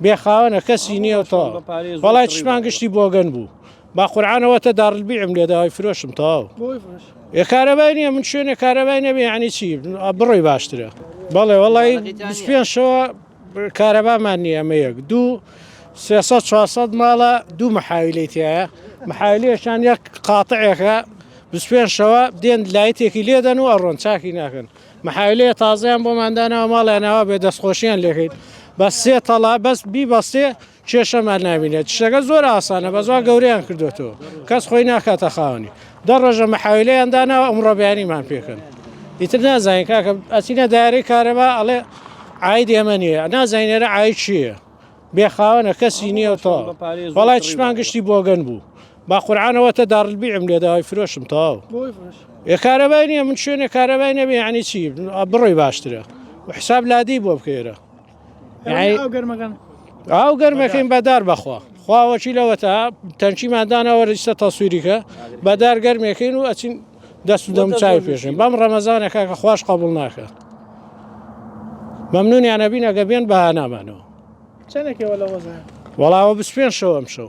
بێخاوەنە کەسی نییە و تەواو وەڵای چشمان گشتی بۆگەن بوو با قورعانەوەتە دارلبیعم لێ داوای فرۆشم تەواو کارەبای نییە من شوێنێ کارەبای نەبێ یعنی چی بڕۆی باشترە بەڵێ وەڵی 25 شەوە کارەبامان نییە ئەمە یەک دوو 300 ماڵە دوو مەحاویلەی تایە مەحاویلەیەشان یەک قاتعێکە 25 شەوە دێن لایەتێکی لێدەن و ئەڕۆن چاکی ناکەن مەحاویلەیە تازیان بۆماندانەوە ماڵیانەوە بێ دەستخۆشییان لێکەیت بە سێ تەڵا بەس بەستێ کێشەمان نبینێت شتەکە زۆر ئاسانە بەزوا گەورەیان کردوێتەوە کەس خۆی ناکاتە خاوەنی دە ڕۆژە مەحاویلەیان داناوە ئەمڕۆبیانیمان پێکەن ئیتر نازانین کاکە ئەچینە دایرەی کارەبا ئەڵێ عاید ئێمە نییە نازانینێرە عاید چییە بێخاوەنە کەسی نییە و تەواو وەڵای چشمان گشتی بۆگەن بوو با قورعانەوەتە دارلبیعم لێ داوای فرۆشم تەواو کارەبای نییە من شوێنێ کارەبای نەبێ یعنی چی بڕۆی باشترە و حساب لادی بۆ بکەێرە ئاو گەرمەکەین بەدار بەخوا خواوەچی لەوەتە تەنچیماندانەوە ریستە تەسووریکە بەدار گەرمەکەین و ئەچین دەست و دەم چای پێشین بەم ڕەمەزانێکە کە خوش قبول ناکات مەمنونیانە بینە گە بێن بەهانامانەوە وەڵاوە 25 شەوە ئەم شەو